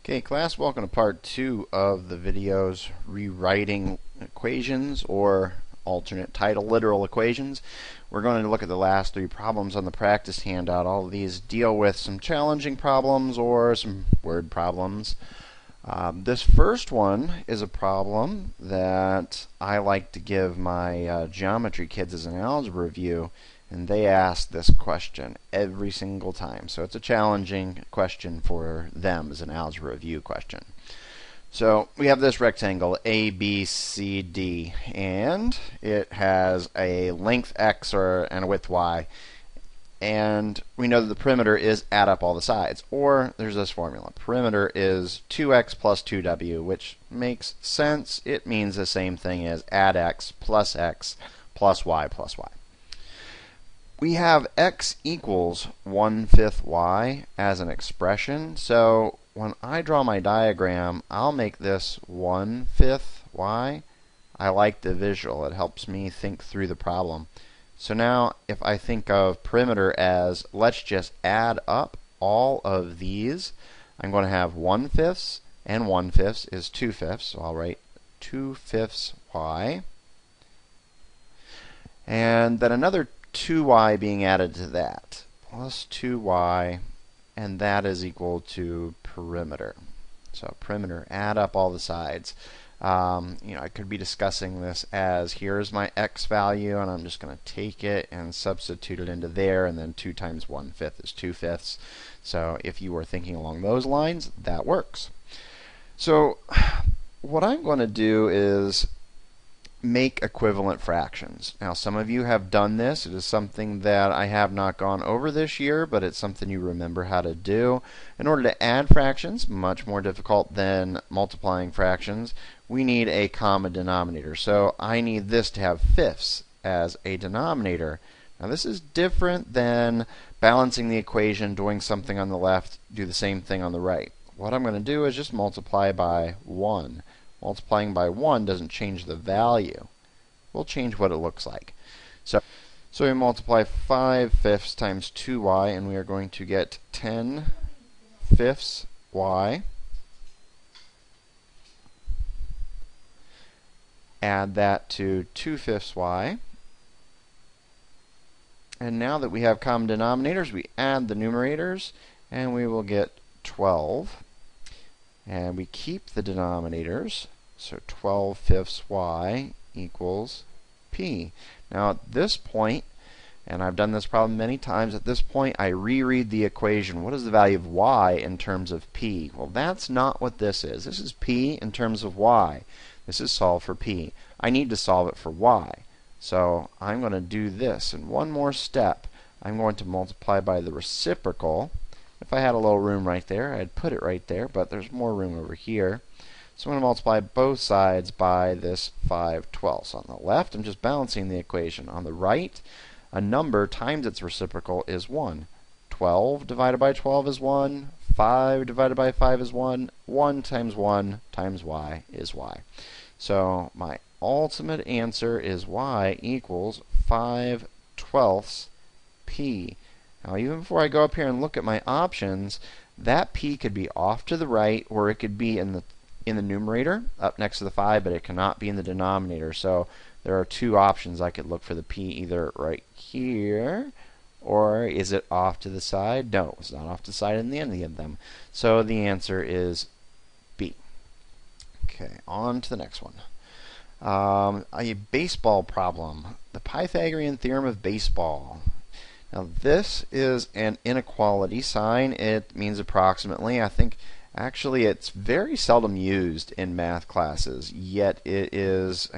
Okay, class, welcome to part 2 of the videos rewriting equations or alternate title literal equations. We're going to look at the last 3 problems on the practice handout. All of these deal with some challenging problems or some word problems. This first one is a problem that I like to give my geometry kids as an algebra review, and they ask this question every single time. So it's a challenging question for them as an algebra review question. So we have this rectangle A, B, C, D, and it has a length x and a width y. And we know that the perimeter is add up all the sides. Or there's this formula. Perimeter is 2x plus 2w, which makes sense. It means the same thing as add x plus y plus y. We have x equals 1/5 y as an expression. So when I draw my diagram, I'll make this 1/5 y. I like the visual. It helps me think through the problem. So now if I think of perimeter as let's just add up all of these, I'm going to have 1/5 and 1/5 is 2/5. So I'll write 2/5 y. And then another 2y being added to that, plus 2y, and that is equal to perimeter. So perimeter, add up all the sides. I could be discussing this as here's my x value, and I'm just going to take it and substitute it into there, and then 2 times 1/5 is 2/5. So if you were thinking along those lines, that works. So what I'm going to do is make equivalent fractions. Now, some of you have done this. It is something that I have not gone over this year, but it's something you remember how to do. In order to add fractions, much more difficult than multiplying fractions, we need a common denominator. So I need this to have fifths as a denominator. Now, this is different than balancing the equation, doing something on the left, do the same thing on the right. What I'm going to do is just multiply by 1. Multiplying by 1 doesn't change the value. We'll change what it looks like. So we multiply 5/5 times 2y, and we are going to get 10/5 y. Add that to 2/5 y. And now that we have common denominators, we add the numerators, and we will get 12. And we keep the denominators, so 12/5 y equals p. Now at this point, and I've done this problem many times, at this point I reread the equation. What is the value of y in terms of p? Well, that's not what this is. This is p in terms of y. This is solved for p. I need to solve it for y. So I'm going to do this. And one more step. I'm going to multiply by the reciprocal. If I had a little room right there, I'd put it right there, but there's more room over here. So I'm going to multiply both sides by this 5/12. On the left, I'm just balancing the equation. On the right, a number times its reciprocal is 1. 12 divided by 12 is 1. 5 divided by 5 is 1. 1 times y is y. So my ultimate answer is y equals 5/12 p. Now, even before I go up here and look at my options, that p could be off to the right, or it could be in the numerator, up next to the 5, but it cannot be in the denominator. So there are 2 options. I could look for the p either right here, or is it off to the side? No, it's not off to the side in any of them. So the answer is B. Okay, on to the next one. A baseball problem. The Pythagorean theorem of baseball. Now this is an inequality sign. It means approximately. I think actually it's very seldom used in math classes, yet it is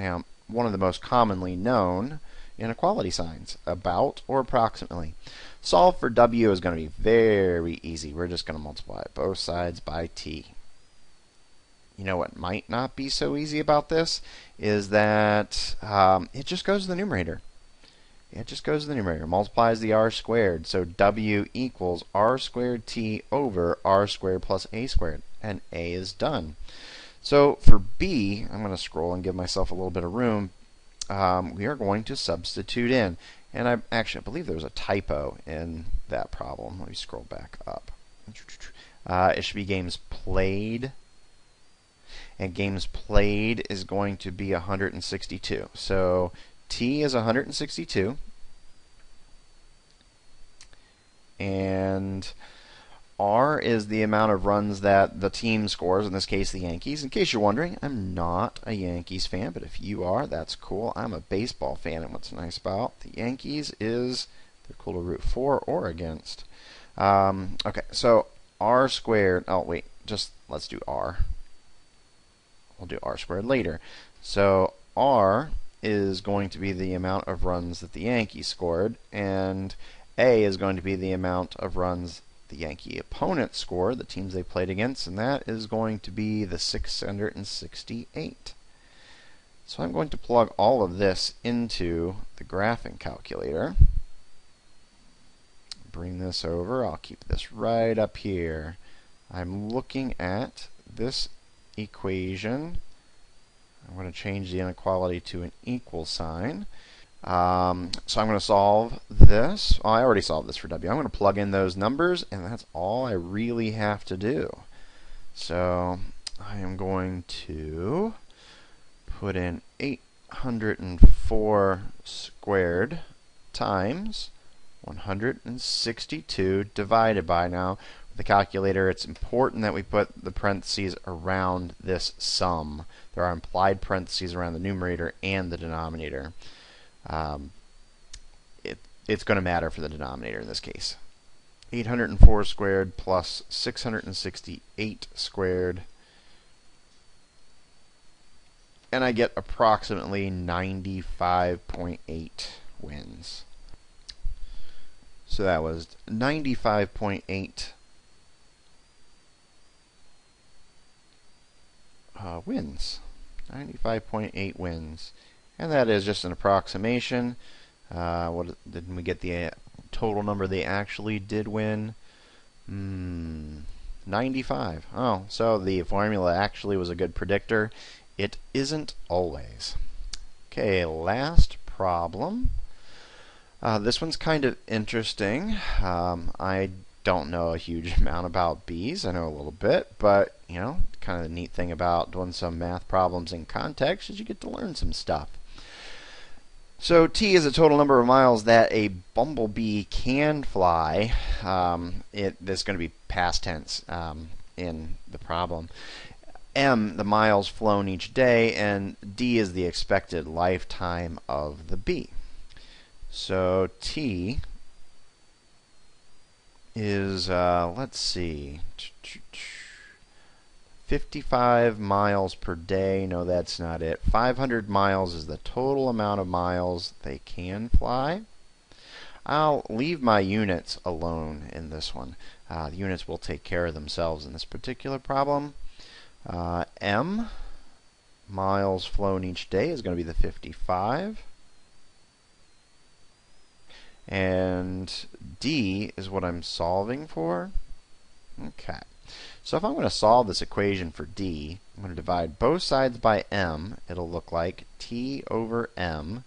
one of the most commonly known inequality signs, about or approximately. Solve for w is going to be very easy. We're just going to multiply both sides by t. You know what might not be so easy about this is that it just goes to the numerator. It just goes to the numerator, multiplies the r squared. So w equals r squared t over r squared plus a squared. And a is done. So for b, I'm going to scroll and give myself a little bit of room. We are going to substitute in. And I believe there was a typo in that problem. Let me scroll back up. It should be games played. And games played is going to be 162. So T is 162. And R is the amount of runs that the team scores, in this case the Yankees. In case you're wondering, I'm not a Yankees fan, but if you are, that's cool. I'm a baseball fan, and what's nice about the Yankees is they're cool to root for or against. Okay, so R squared, oh wait, just let's do R. We'll do R squared later. So R is going to be the amount of runs that the Yankees scored, and A is going to be the amount of runs the Yankee opponent scored, the teams they played against, and that is going to be the 668. So I'm going to plug all of this into the graphing calculator. Bring this over. I'll keep this right up here. I'm looking at this equation. I'm going to change the inequality to an equal sign. So I'm going to solve this. Oh, I already solved this for W. I'm going to plug in those numbers, and that's all I really have to do. So I am going to put in 804 squared times 162 divided by, now with the calculator it's important that we put the parentheses around this sum. There are implied parentheses around the numerator and the denominator. It's going to matter for the denominator in this case. 804 squared plus 668 squared, and I get approximately 95.8 wins. So that was 95.8 wins. 95.8 wins. And that is just an approximation. What didn't we get the total number they actually did win? 95. Oh, so the formula actually was a good predictor. It isn't always. Okay, last problem. This one's kind of interesting. I don't know a huge amount about bees. I know a little bit, but you know, kind of the neat thing about doing some math problems in context is you get to learn some stuff. So T is the total number of miles that a bumblebee can fly. This is going to be past tense in the problem. M, the miles flown each day, and D is the expected lifetime of the bee. So T is, let's see, 55 miles per day. No, that's not it. 500 miles is the total amount of miles they can fly. I'll leave my units alone in this one. The units will take care of themselves in this particular problem. M, miles flown each day, is going to be the 55. And D is what I'm solving for. Okay. So if I'm going to solve this equation for D, I'm going to divide both sides by M. It'll look like T over M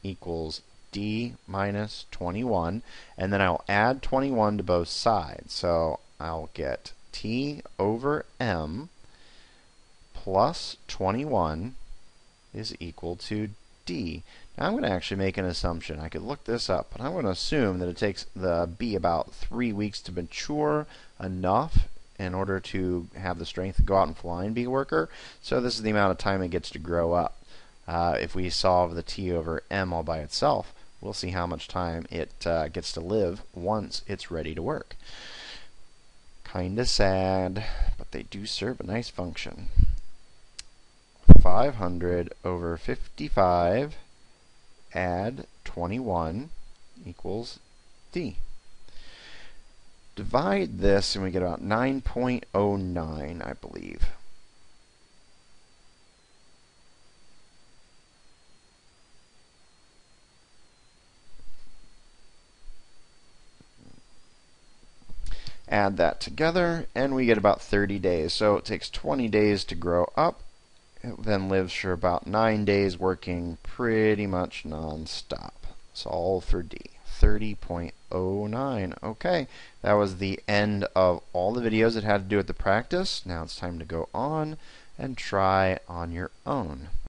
equals D minus 21. And then I'll add 21 to both sides. So I'll get T over M plus 21 is equal to D. Now I'm going to actually make an assumption. I could look this up, but I'm going to assume that it takes the bee about 3 weeks to mature enough in order to have the strength to go out and fly and be a worker. So this is the amount of time it gets to grow up. If we solve the T over M all by itself, we'll see how much time it gets to live once it's ready to work. Kinda sad, but they do serve a nice function. 500 over 55 add 21 equals D. Divide this and we get about 9.09, I believe. Add that together and we get about 30 days. So it takes 20 days to grow up. It then lives for about 9 days working pretty much non-stop. That's all for D, 30.09. 1209. Okay, that was the end of all the videos that had to do with the practice. Now it's time to go on and try on your own.